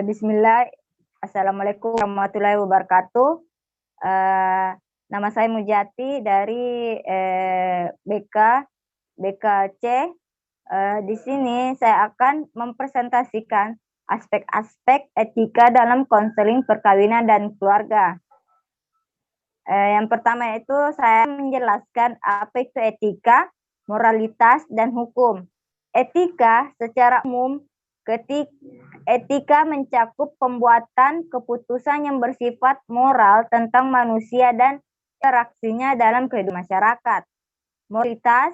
Bismillah. Assalamualaikum warahmatullahi wabarakatuh. Nama saya Mujati dari BKC. Di sini saya akan mempresentasikan aspek-aspek etika dalam konseling perkawinan dan keluarga. Yang pertama itu saya menjelaskan apa itu etika, moralitas, dan hukum. Etika secara umum, etika mencakup pembuatan keputusan yang bersifat moral tentang manusia dan interaksinya dalam kehidupan masyarakat. Moralitas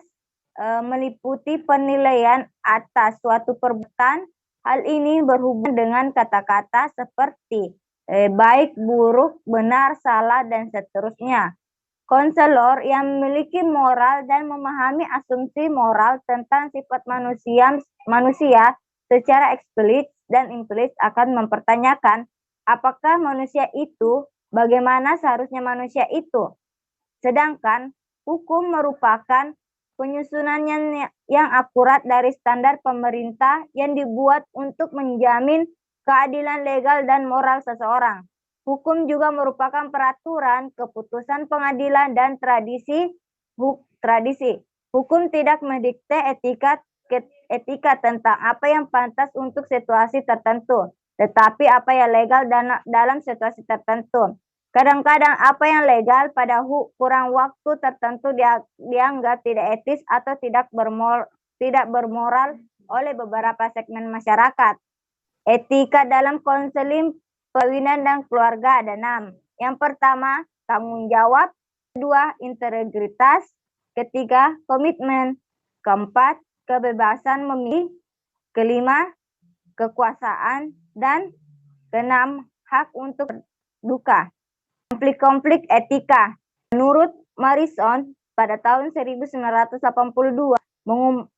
meliputi penilaian atas suatu perbuatan. Hal ini berhubungan dengan kata-kata seperti baik, buruk, benar, salah, dan seterusnya. Konselor yang memiliki moral dan memahami asumsi moral tentang sifat manusia secara eksplisit dan implisit akan mempertanyakan apakah manusia itu, bagaimana seharusnya manusia itu. Sedangkan hukum merupakan penyusunan yang akurat dari standar pemerintah yang dibuat untuk menjamin keadilan legal dan moral seseorang. Hukum juga merupakan peraturan, keputusan pengadilan, dan tradisi. Hukum tidak mendikte etika tentang apa yang pantas untuk situasi tertentu, tetapi apa yang legal dalam situasi tertentu. Kadang-kadang apa yang legal pada kurang waktu tertentu dianggap tidak etis atau tidak bermoral oleh beberapa segmen masyarakat. Etika dalam konseling perkawinan dan keluarga ada 6. Yang pertama, tanggung jawab. Kedua, integritas. Ketiga, komitmen. Keempat, kebebasan memilih. Kelima, kekuasaan. Dan keenam, hak untuk duka. Konflik etika. Menurut Morrison, pada tahun 1982,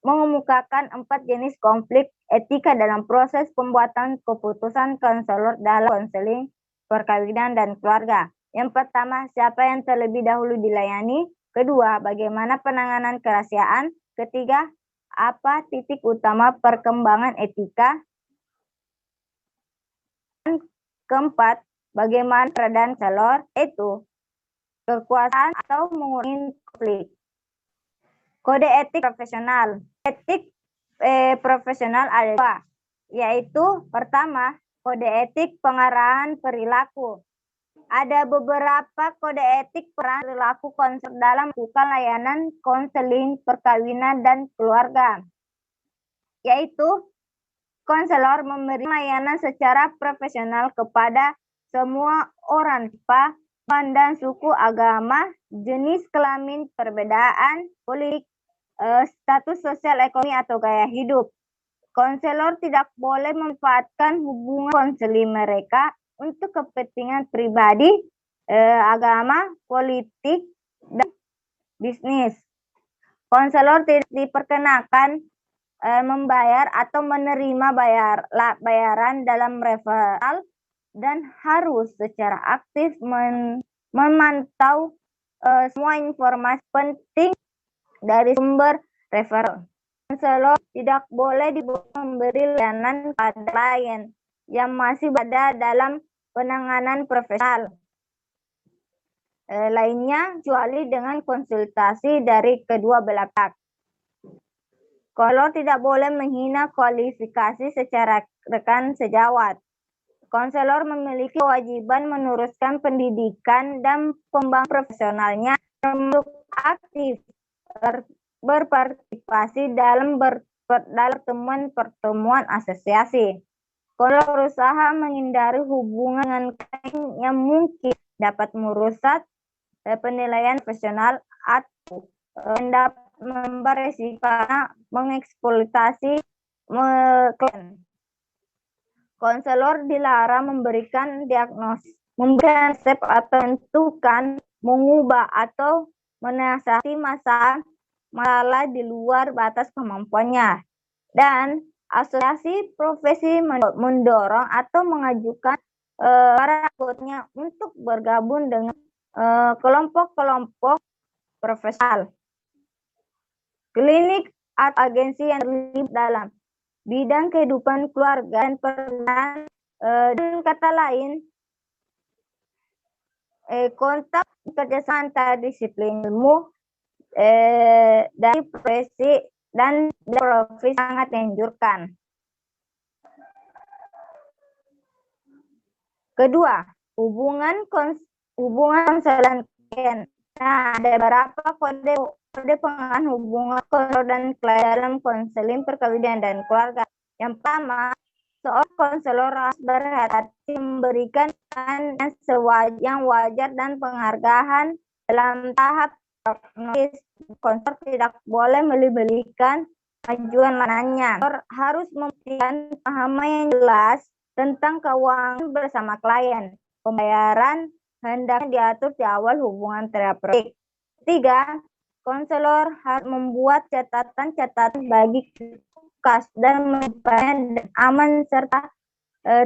mengemukakan 4 jenis konflik etika dalam proses pembuatan keputusan konselor dalam konseling perkawinan dan keluarga. Yang pertama, siapa yang terlebih dahulu dilayani. Kedua, bagaimana penanganan kerahasiaan. Ketiga, apa titik utama perkembangan etika. Dan keempat, bagaimana peradaan konselor, yaitu kekuasaan atau mengurangi konflik. Kode etik profesional. Etik profesional ada 2, yaitu pertama, kode etik pengarahan perilaku. Ada beberapa kode etik perilaku konselor dalam melakukan layanan konseling perkawinan dan keluarga, yaitu konselor memberi layanan secara profesional kepada semua orang tanpa pandang suku, agama, jenis kelamin, perbedaan politik, status sosial ekonomi atau gaya hidup. Konselor tidak boleh memanfaatkan hubungan konseling mereka untuk kepentingan pribadi, agama, politik, dan bisnis. Konselor tidak diperkenakan membayar atau menerima bayaran dalam referral dan harus secara aktif memantau semua informasi penting dari sumber referral. Konselor tidak boleh memberi layanan pada klien yang masih berada dalam penanganan profesional lainnya, kecuali dengan konsultasi dari kedua belah pihak. Konselor tidak boleh menghina kualifikasi secara rekan sejawat. Konselor memiliki kewajiban meneruskan pendidikan dan pengembangan profesionalnya, untuk aktif berpartisipasi dalam pertemuan asosiasi. Konselor berusaha menghindari hubungan yang mungkin dapat merusak penilaian profesional atau dapat beresiko mengeksploitasi klien. Konselor dilarang memberikan diagnosis, memberikan resep atau menentukan, mengubah atau menasihati masalah di luar batas kemampuannya. Dan asosiasi profesi mendorong atau mengajukan para anggotanya untuk bergabung dengan kelompok-kelompok profesional, klinik atau agensi yang terlibat dalam bidang kehidupan keluarga dan pernikahan Dengan kata lain, kontak kerjasama antar disiplin ilmu dari profesi dan profesi sangat dianjurkan. Kedua, hubungan konselor. Nah, ada beberapa kode pengenalan hubungan konselor dan klien dalam konseling perkawinan dan keluarga. Yang pertama, seorang konselor harus berhati-hati memberikan yang wajar dan penghargaan dalam tahap prognosis. Konselor tidak boleh melebelkan majuan lanannya. Konselor harus memberikan pemahaman yang jelas tentang keuangan bersama klien. Pembayaran hendaknya diatur di awal hubungan terapeutik. Ketiga, konselor harus membuat catatan-catatan bagi kas dan menyimpannya aman serta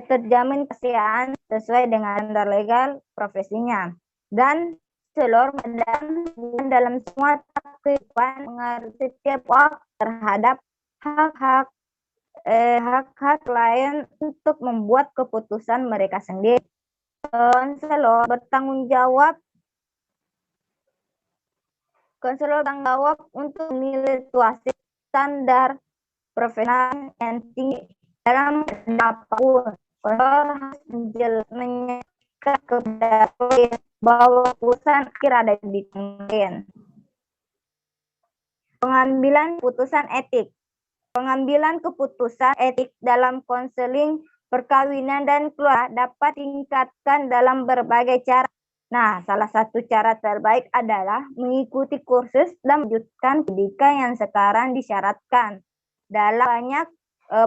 terjamin kesehatan sesuai dengan standar legal profesinya. Dan konselor dalam semua kehidupan mengerti setiap waktu terhadap hak-hak klien untuk membuat keputusan mereka sendiri. Konselor bertanggung jawab untuk menilai situasi standar profesional yang tinggi dalam apapun. Konselor harus menyampaikan kepada klien bahwa keputusan akhir ada di klien. Pengambilan keputusan etik. Pengambilan keputusan etik dalam konseling perkawinan dan keluarga dapat ditingkatkan dalam berbagai cara. Nah, salah satu cara terbaik adalah mengikuti kursus dan melanjutkan pendidikan yang sekarang disyaratkan dalam banyak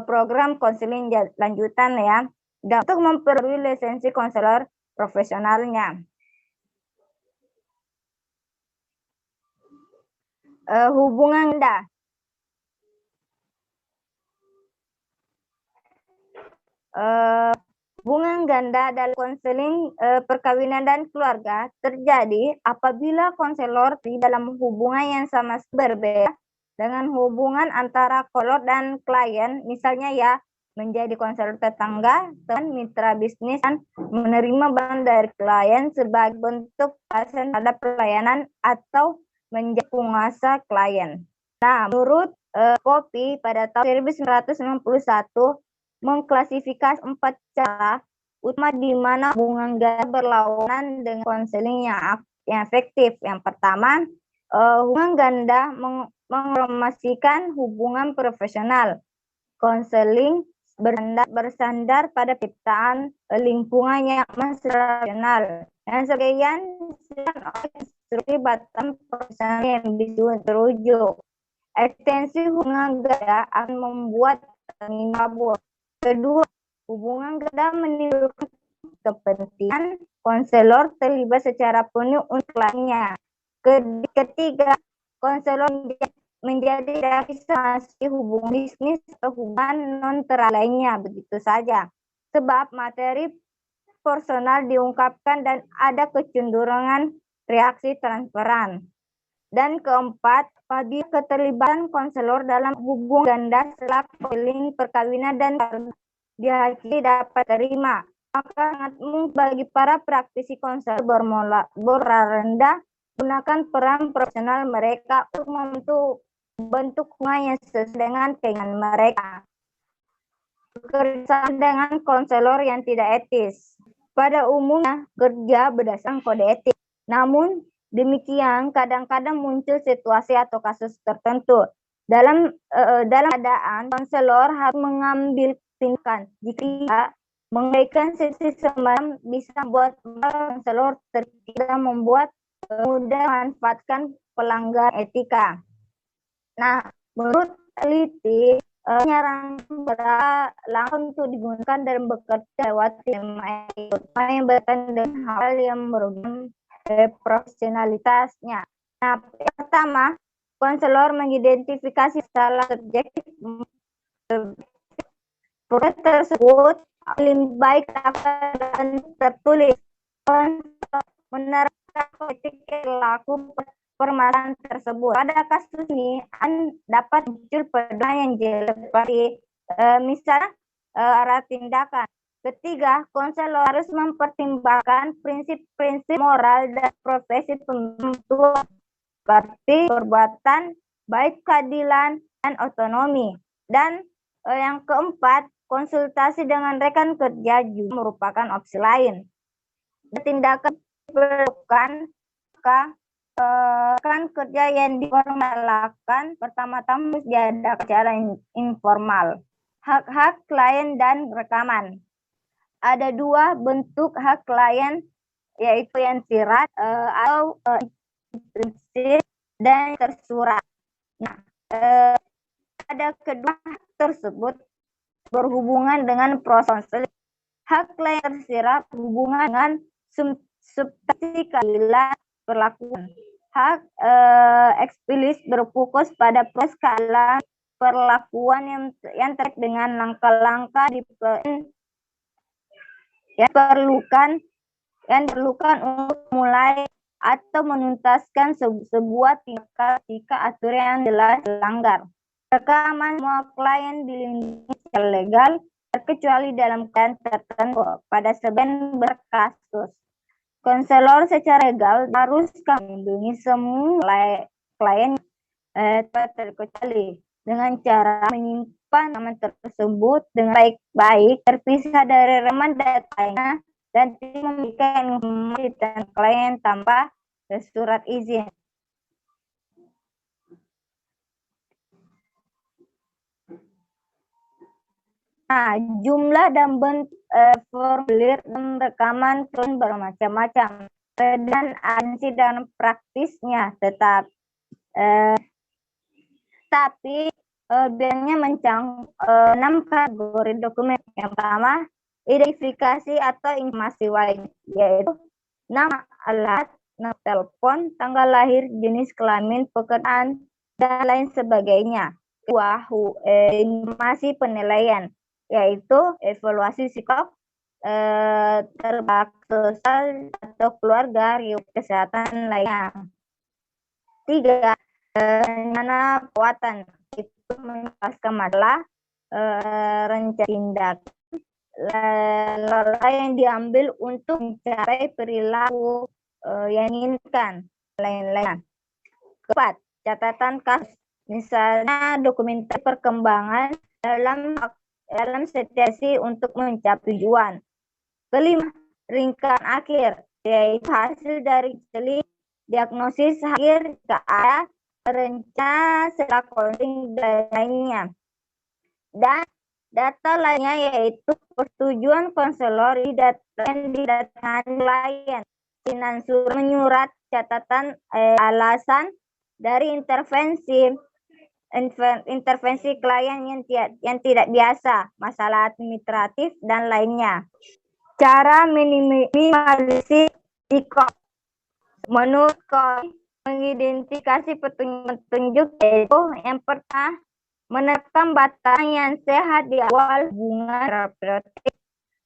program konseling lanjutan ya, dan untuk memperoleh lisensi konselor profesionalnya. Hubungan ganda. Hubungan ganda dalam konseling perkawinan dan keluarga terjadi apabila konselor di dalam hubungan yang sama berbeda dengan hubungan antara konselor dan klien, misalnya ya menjadi konselor tetangga, teman, mitra bisnis, dan menerima bantuan dari klien sebagai bentuk pasen terhadap pelayanan atau menjadi penguasa klien. Nah, menurut Kopi pada tahun 1991 mengklasifikasi 4 cara utama di mana hubungan ganda berlawanan dengan konseling yang efektif. Yang pertama, hubungan ganda mengekspresikan hubungan profesional. Konseling bersandar pada penciptaan lingkungan yang rasional. Dan sebagian instruksi batang profesional yang bisa terujuk. Ekstensi hubungan ganda akan membuat kabur. Kedua, hubungan ganda menimbulkan kepentingan konselor terlibat secara penuh untuk lainnya. Ketiga, konselor menjadi realisasi hubungan bisnis atau hubungan non-teral lainnya, begitu saja. Sebab materi personal diungkapkan dan ada kecenderungan reaksi transferan. Dan keempat, apabila keterlibatan konselor dalam hubungan ganda setelah konseling perkawinan dan dihakimi dapat terima, maka sangat mungkin bagi para praktisi konselor bermoral rendah gunakan peran profesional mereka untuk membentuk hubungan yang sesuai dengan keinginan mereka. Bekerjasama dengan konselor yang tidak etis. Pada umumnya kerja berdasarkan kode etik. Namun demikian kadang-kadang muncul situasi atau kasus tertentu dalam keadaan konselor harus mengambil tindakan. Jika mengabaikan sisi semacam bisa membuat konselor tidak membuat mudah memanfaatkan pelanggar etika. Nah, menurut peneliti penyarankan langsung untuk digunakan dalam bekerja lewat yang berkaitan dengan hal yang merugikan profesionalitasnya. Nah, yang pertama, konselor mengidentifikasi salah subjektif proses tersebut lebih baik akan tertulis menerapkan etik perilaku permasalahan tersebut. Pada kasus ini dapat muncul pedoman yang jelas seperti misalnya arah tindakan Ketiga, konselor harus mempertimbangkan prinsip-prinsip moral dan profesi pembentukan seperti perbuatan baik, keadilan, dan otonomi. Dan yang keempat, konsultasi dengan rekan kerja juga merupakan opsi lain. Tindakan diperlukan rekan kerja yang diformalkan pertama-tama harus diadakan secara informal. Hak-hak klien dan rekaman. Ada dua bentuk hak klien, yaitu yang tersirat atau implisit dan tersurat. Nah, pada kedua hak tersebut berhubungan dengan proses hak klien tersirat hubungan dengan substansi keadilan perlakuan. Hak eksplisit berfokus pada proses keadilan perlakuan yang terkait dengan langkah-langkah yang diperlukan untuk mulai atau menuntaskan sebuah tindakan jika aturan yang jelas dilanggar. Rekaman semua klien dilindungi secara legal terkecuali dalam keadaan tertentu pada sebagian berkasus. Konselor secara legal harus melindungi semua klien terkecuali dengan cara menyimpan rekaman tersebut dengan baik-baik, terpisah dari rekaman datanya, dan tidak memberikan informasi tentang klien tanpa surat izin. Nah, jumlah dan bentuk formulir dan rekaman pun bermacam-macam dan agensi dan praktisnya tapi biasanya mencakup 6 kategori dokumen. Yang pertama, identifikasi atau informasi wajib, yaitu nama, alat, nomor telepon, tanggal lahir, jenis kelamin, pekerjaan, dan lain sebagainya. Kedua, informasi penilaian, yaitu evaluasi psikolog, terbak sosial atau keluarga, riwayat kesehatan lainnya. Tiga, rencana perawatan, itu menjelaskan masalah, rencana tindakan yang diambil untuk mencapai perilaku yang diinginkan, lain-lain. Keempat, catatan kasus, misalnya dokumentasi perkembangan dalam situasi untuk mencapai tujuan. Kelima, ringkasan akhir, yaitu hasil dari diagnosis akhir ke arah rencana setelah coding dan lainnya. Dan data lainnya yaitu persetujuan konselor yang didatangkan klien, menyurat catatan alasan dari intervensi klien yang tidak biasa, masalah administratif, dan lainnya. Cara minimalisasi risiko. Menurut kami, mengidentifikasi petunjuk yaitu yang pertama, menekan batasan yang sehat di awal hubungan terapeutik.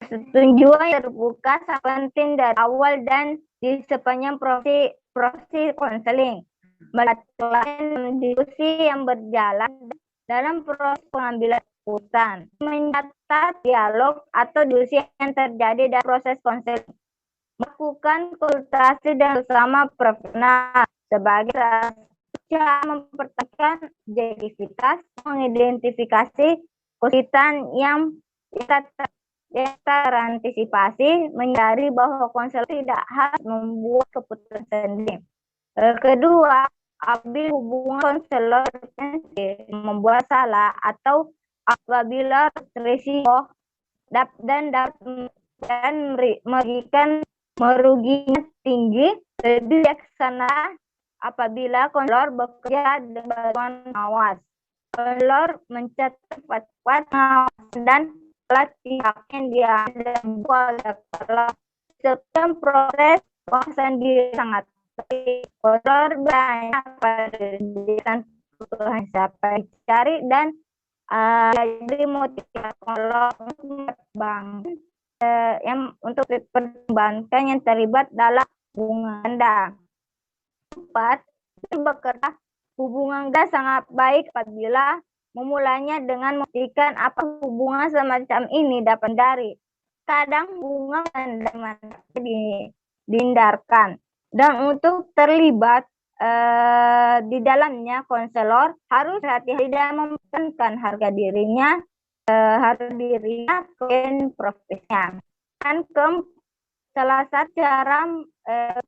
Persetujuan terbuka sangat penting dari awal dan di sepanjang proses konseling. Melakukan diskusi yang berjalan dalam proses pengambilan keputusan. Mencatat dialog atau diskusi yang terjadi dalam proses konseling. Melakukan konsultasi dan bersama profesional sebagai cara mempertahankan objektivitas, mengidentifikasi kesulitan yang terantisipasi, menyadari bahwa konselor tidak harus membuat keputusan sendiri. Kedua, apabila hubungan konselor membuat salah atau apabila risiko dan merugikan tinggi, lebih bijaksana apabila konselor bekerja dengan pengawas. Konselor mencatat pengawasan dan pelatihan yang diambil kalau setiap proses pengawasan diri sangat baik. Konselor banyak pada kebutuhan siapa dicari dan jadi motivasi konselor untuk bangun yang untuk perbankan yang terlibat dalam hubungan Anda. 4. Bekerja hubungan Anda sangat baik apabila memulainya dengan memastikan apa hubungan semacam ini dapat dari kadang bunga dihindarkan. Dan untuk terlibat di dalamnya, konselor harus hati-hati dan mempertahankan harga dirinya profesinya. Dan salah satu cara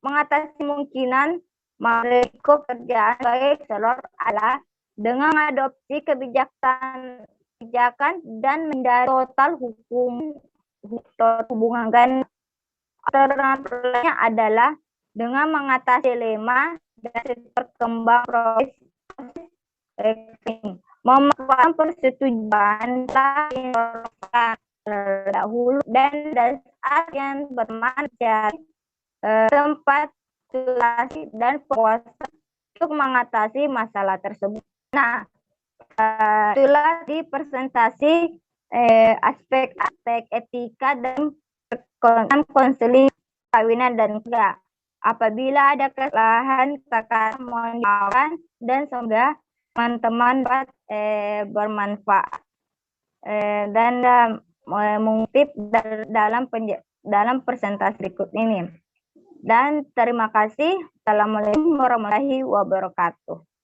mengatasi kemungkinan merisiko kerjaan sebagai konselor adalah dengan adopsi kebijakan dan menghindari total hubungan ganda. Alternatifnya adalah dengan mengatasi dilema dan berkembang proses memanfaatkan persetujuan terdahulu dan dasar yang bermanfaat tempat isolasi dan puasa untuk mengatasi masalah tersebut. Nah, itulah di presentasi aspek-aspek etika dan konseling perkawinan dan keluarga. Apabila ada kesalahan, katakan mohon dimaafkan dan semoga teman-teman dapat bermanfaat dan mengutip dalam presentasi berikut ini. Dan terima kasih. Assalamualaikum warahmatullahi wabarakatuh.